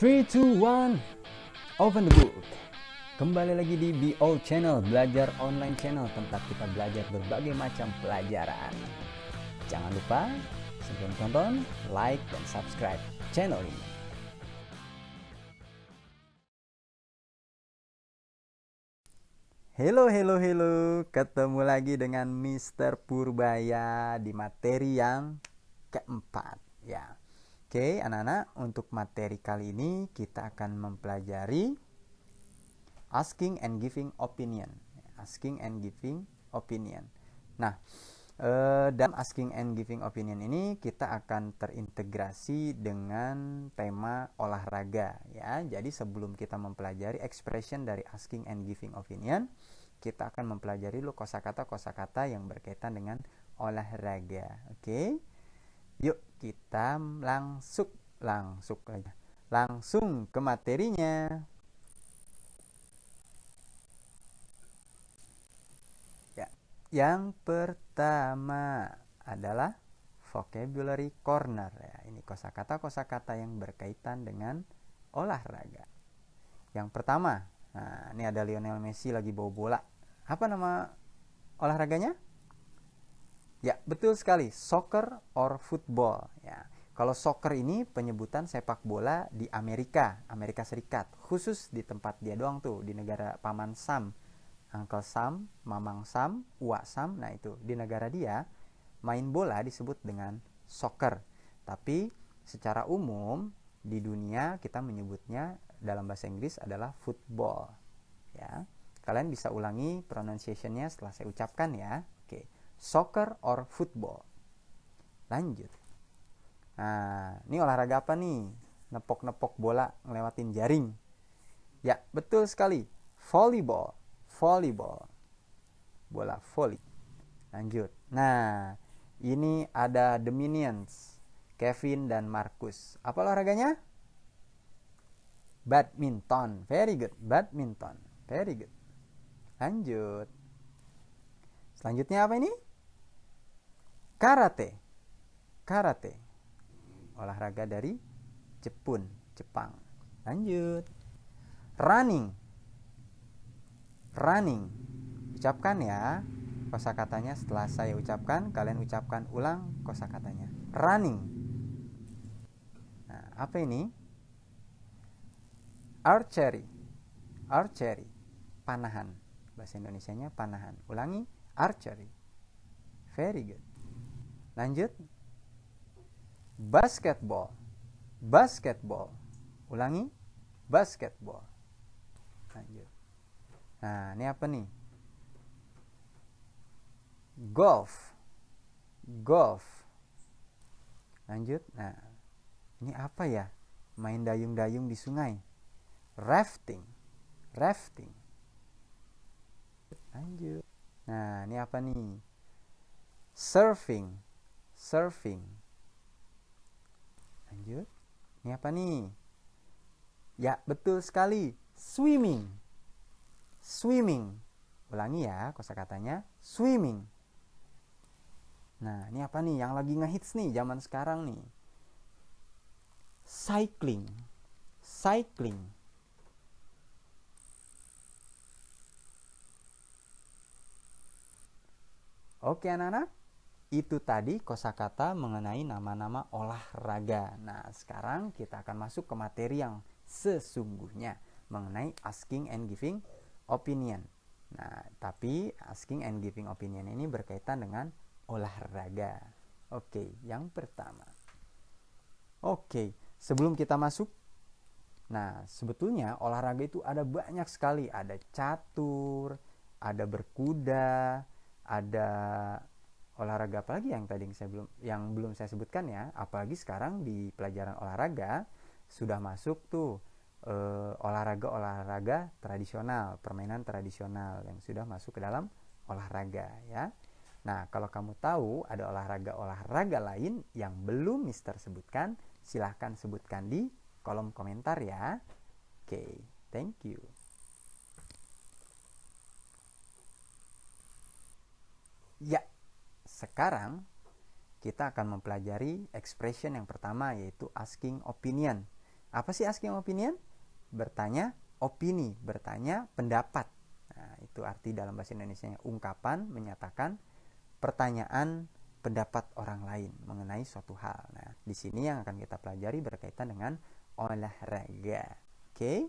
3, 2, 1, open the book. Kembali lagi di BO Channel, belajar online channel, tempat kita belajar berbagai macam pelajaran. Jangan lupa sebelum tonton, like dan subscribe channel ini. Halo, ketemu lagi dengan Mr. Purbaya di materi yang keempat ya. Oke, anak-anak, untuk materi kali ini kita akan mempelajari asking and giving opinion. Asking and giving opinion. Nah, dalam asking and giving opinion ini kita akan terintegrasi dengan tema olahraga ya. Jadi sebelum kita mempelajari expression dari asking and giving opinion, kita akan mempelajari kosakata yang berkaitan dengan olahraga. Oke. Yuk kita langsung ke materinya. Ya, yang pertama adalah vocabulary corner ya. Ini kosakata yang berkaitan dengan olahraga. Yang pertama, nah ini ada Lionel Messi lagi bawa bola. Apa nama olahraganya? Ya, betul sekali, soccer or football ya. Kalau soccer ini penyebutan sepak bola di Amerika Serikat, khusus di tempat dia doang tuh, di negara Paman Sam, Uncle Sam, Mamang Sam, Uwa Sam. Nah itu, di negara dia main bola disebut dengan soccer. Tapi secara umum di dunia kita menyebutnya dalam bahasa Inggris adalah football ya. Kalian bisa ulangi pronunciation-nya setelah saya ucapkan ya. Oke. Soccer or football. Lanjut. Nah, ini olahraga apa nih? Nepok-nepok bola ngelewatin jaring. Ya, betul sekali. Volleyball. Bola volley. Lanjut. Nah, ini ada The Minions, Kevin dan Marcus. Apa olahraganya? Badminton. Very good. Badminton. Very good. Lanjut. Selanjutnya apa ini? Karate. Olahraga dari Jepang. Lanjut. Running. Ucapkan ya kosakatanya setelah saya ucapkan, kalian ucapkan ulang kosakatanya. Running. Nah, apa ini? Archery. Panahan. Bahasa Indonesianya panahan. Ulangi, archery. Very good. Lanjut. Basketball. Ulangi, basketball. Lanjut. Nah, ini apa nih? Golf. Lanjut. Nah, ini apa ya? Main dayung-dayung di sungai. Rafting. Lanjut. Nah, ini apa nih? Surfing. Lanjut. Ini apa nih? Ya, betul sekali. Swimming. Ulangi ya kosakatanya. Swimming. Nah, ini apa nih yang lagi ngehits nih zaman sekarang nih? Cycling. Oke anak-anak, itu tadi kosakata mengenai nama-nama olahraga. Nah, sekarang kita akan masuk ke materi yang sesungguhnya mengenai asking and giving opinion. Nah, tapi asking and giving opinion ini berkaitan dengan olahraga. Oke, yang pertama. Oke, sebelum kita masuk, nah sebetulnya olahraga itu ada banyak sekali. Ada catur, ada berkuda, ada olahraga apa lagi yang belum saya sebutkan ya. Apalagi sekarang di pelajaran olahraga sudah masuk tuh olahraga tradisional, permainan tradisional yang sudah masuk ke dalam olahraga ya. Nah, kalau kamu tahu ada olahraga lain yang belum Mister sebutkan, silahkan sebutkan di kolom komentar ya. Oke, thank you. Ya, sekarang kita akan mempelajari expression yang pertama, yaitu asking opinion. Apa sih asking opinion? Bertanya opini, bertanya pendapat. Nah, itu arti dalam bahasa Indonesianya. Ungkapan menyatakan pertanyaan pendapat orang lain mengenai suatu hal. Nah, di sini yang akan kita pelajari berkaitan dengan olahraga. Oke,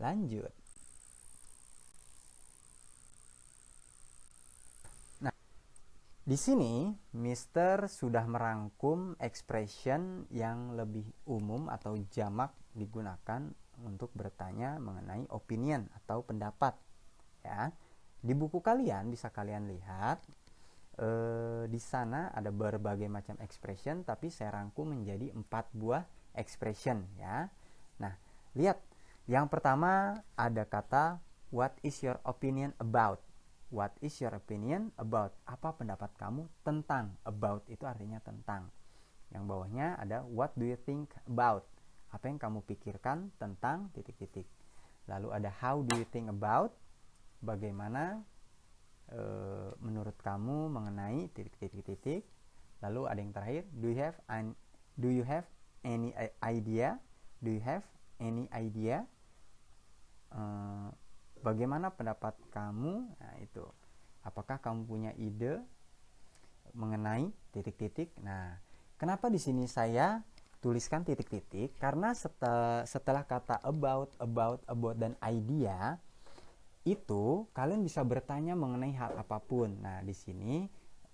lanjut. Nah, di sini Mister sudah merangkum expression yang lebih umum atau jamak digunakan untuk bertanya mengenai opinion atau pendapat. Ya, di buku kalian bisa kalian lihat. Di sana ada berbagai macam expression, tapi saya rangkum menjadi 4 buah expression ya. Nah, lihat. Yang pertama ada kata what is your opinion about. What is your opinion about? Apa pendapat kamu tentang? About itu artinya tentang. Yang bawahnya ada what do you think about? Apa yang kamu pikirkan tentang titik-titik. Lalu ada how do you think about? Bagaimana menurut kamu mengenai titik-titik. Lalu ada yang terakhir, do you have any idea? Do you have any idea? Bagaimana pendapat kamu? Nah, itu. Apakah kamu punya ide mengenai titik-titik? Nah, kenapa di sini saya tuliskan titik-titik? Karena setelah kata about dan idea itu kalian bisa bertanya mengenai hal apapun. Nah, di sini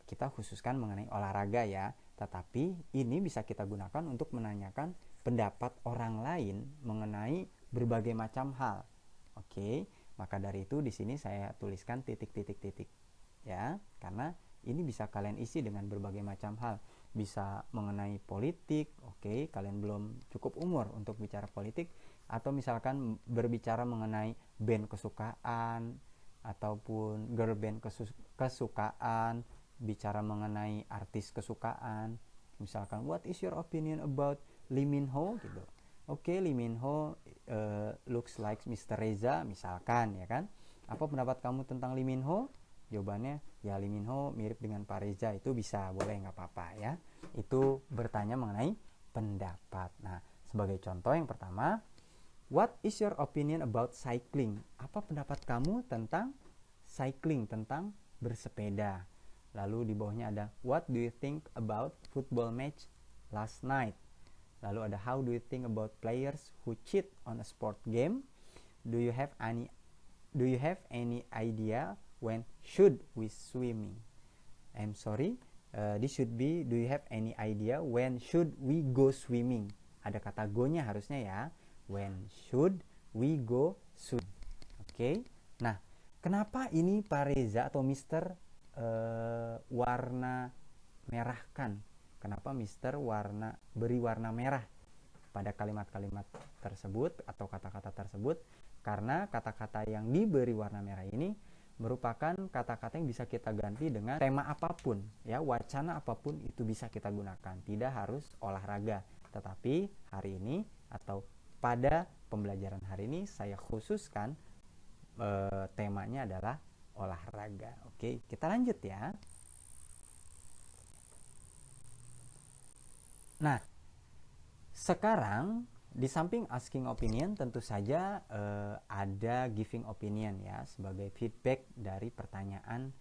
kita khususkan mengenai olahraga ya. Tetapi ini bisa kita gunakan untuk menanyakan pendapat orang lain mengenai berbagai macam hal. Oke, maka dari itu di sini saya tuliskan titik-titik-titik ya, karena ini bisa kalian isi dengan berbagai macam hal. Bisa mengenai politik, oke, kalian belum cukup umur untuk bicara politik, atau misalkan berbicara mengenai band kesukaan ataupun girl band kesukaan, bicara mengenai artis kesukaan, misalkan what is your opinion about Lee Min Ho gitu. Oke, Lee Min Ho looks like Mr. Reza misalkan ya kan. Apa pendapat kamu tentang Lee Min Ho? Jawabannya ya Lee Min Ho mirip dengan Pak Reza. Itu bisa, boleh, nggak apa-apa ya. Itu bertanya mengenai pendapat. Nah, sebagai contoh yang pertama, what is your opinion about cycling? Apa pendapat kamu tentang cycling, tentang bersepeda? Lalu di bawahnya ada what do you think about football match last night? Lalu ada how do you think about players who cheat on a sport game? Do you have any idea when should we swimming? I'm sorry, this should be do you have any idea when should we go swimming? Ada kata go-nya harusnya ya. When should we go swimming? Oke. Nah, kenapa ini Pak Reza atau Mister warna merahkan? Kenapa Mister beri warna merah pada kalimat-kalimat tersebut atau kata-kata tersebut? Karena kata-kata yang diberi warna merah ini merupakan kata-kata yang bisa kita ganti dengan tema apapun ya, wacana apapun itu bisa kita gunakan. Tidak harus olahraga, tetapi hari ini atau pada pembelajaran hari ini saya khususkan temanya adalah olahraga. Oke, kita lanjut ya. Nah, sekarang di samping asking opinion tentu saja ada giving opinion ya, sebagai feedback dari pertanyaan.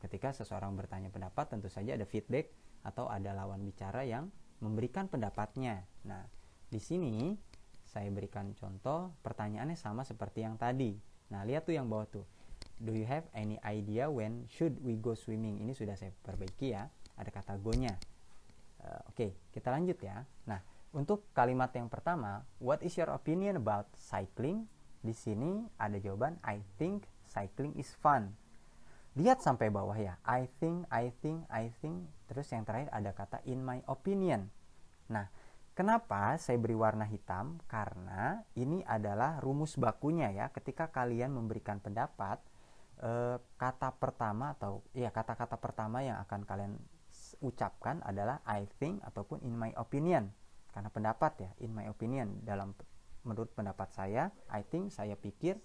Ketika seseorang bertanya pendapat, tentu saja ada feedback atau ada lawan bicara yang memberikan pendapatnya. Nah, di sini saya berikan contoh pertanyaannya sama seperti yang tadi. Nah, lihat tuh yang bawah tuh. Do you have any idea when should we go swimming? Ini sudah saya perbaiki ya. Ada kata go-nya. Oke, kita lanjut ya. Nah, untuk kalimat yang pertama, what is your opinion about cycling? Di sini ada jawaban I think cycling is fun. Lihat sampai bawah ya. I think. Terus yang terakhir ada kata in my opinion. Nah, kenapa saya beri warna hitam? Karena ini adalah rumus bakunya ya. Ketika kalian memberikan pendapat, kata pertama atau ya kata-kata pertama yang akan kalian ucapkan adalah I think ataupun in my opinion. Karena pendapat ya, in my opinion, menurut pendapat saya, I think, saya pikir.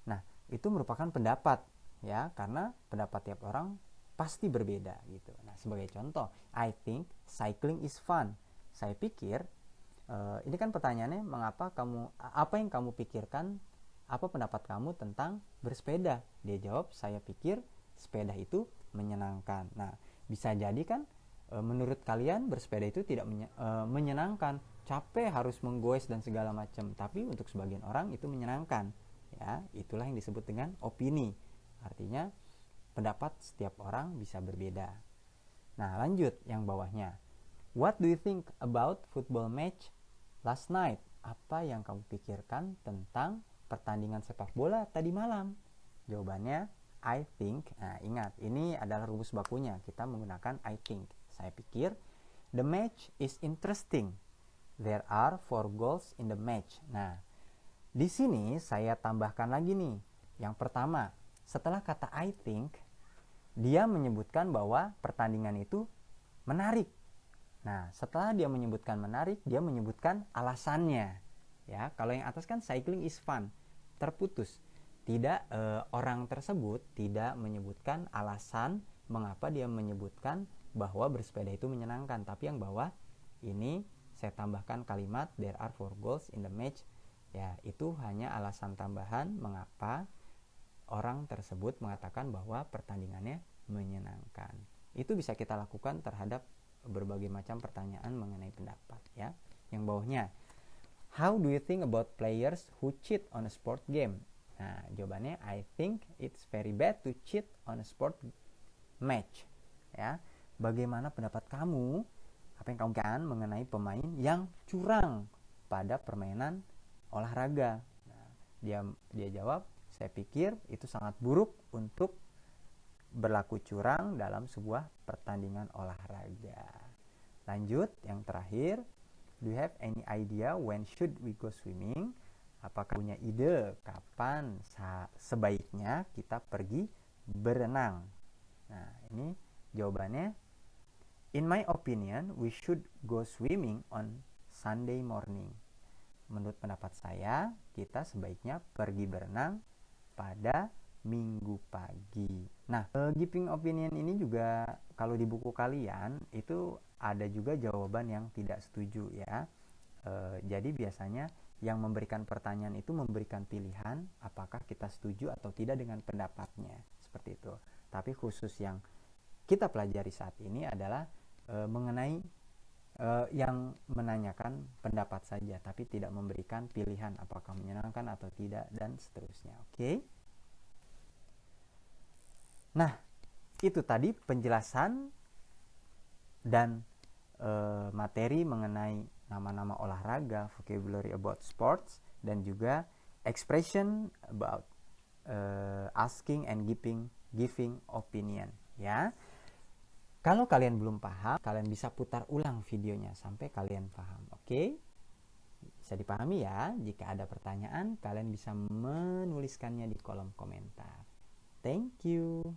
Nah, itu merupakan pendapat ya, karena pendapat tiap orang pasti berbeda gitu. Nah, sebagai contoh, I think cycling is fun. Saya pikir Ini kan pertanyaannya, apa yang kamu pikirkan, apa pendapat kamu tentang bersepeda? Dia jawab, saya pikir sepeda itu menyenangkan. Nah, bisa jadi kan menurut kalian bersepeda itu tidak menyenangkan, capek, harus menggoes dan segala macam. Tapi untuk sebagian orang itu menyenangkan. Ya, itulah yang disebut dengan opini. Artinya pendapat setiap orang bisa berbeda. Nah, lanjut yang bawahnya. What do you think about football match last night? Apa yang kamu pikirkan tentang pertandingan sepak bola tadi malam? Jawabannya, I think. Nah, ingat, ini adalah rumus bakunya. Kita menggunakan I think. Saya pikir, the match is interesting. There are 4 goals in the match. Nah, di sini saya tambahkan lagi nih. Yang pertama, setelah kata I think, dia menyebutkan bahwa pertandingan itu menarik. Nah, setelah dia menyebutkan menarik, dia menyebutkan alasannya. Ya, kalau yang atas kan cycling is fun, terputus. Tidak, orang tersebut tidak menyebutkan alasan mengapa dia menyebutkan bahwa bersepeda itu menyenangkan. Tapi yang bawah ini saya tambahkan kalimat there are 4 goals in the match. Ya, itu hanya alasan tambahan mengapa orang tersebut mengatakan bahwa pertandingannya menyenangkan. Itu bisa kita lakukan terhadap berbagai macam pertanyaan mengenai pendapat, ya. Yang bawahnya, how do you think about players who cheat on a sport game? Nah, jawabannya I think it's very bad to cheat on a sport match. Ya, bagaimana pendapat kamu? Apa yang kamu katakan mengenai pemain yang curang pada permainan olahraga? Nah, dia jawab, saya pikir itu sangat buruk untuk berlaku curang dalam sebuah pertandingan olahraga. Lanjut, yang terakhir, do you have any idea when should we go swimming? Apakah punya ide kapan sebaiknya kita pergi berenang? Nah, ini jawabannya, in my opinion, we should go swimming on Sunday morning. Menurut pendapat saya, kita sebaiknya pergi berenang pada Minggu pagi. Nah, giving opinion ini juga kalau di buku kalian itu ada juga jawaban yang tidak setuju, ya. Jadi biasanya yang memberikan pertanyaan itu memberikan pilihan apakah kita setuju atau tidak dengan pendapatnya, seperti itu. Tapi khusus yang kita pelajari saat ini adalah mengenai yang menanyakan pendapat saja, tapi tidak memberikan pilihan apakah menyenangkan atau tidak dan seterusnya. Oke? Nah, itu tadi penjelasan dan materi mengenai nama-nama olahraga, vocabulary about sports, dan juga expression about asking and giving opinion, ya. Kalau kalian belum paham, kalian bisa putar ulang videonya sampai kalian paham. Oke? Bisa dipahami ya. Jika ada pertanyaan, kalian bisa menuliskannya di kolom komentar. Thank you.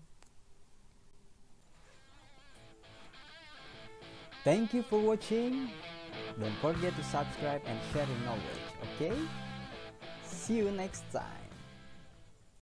Thank you for watching. Don't forget to subscribe and share your knowledge. Okay? See you next time.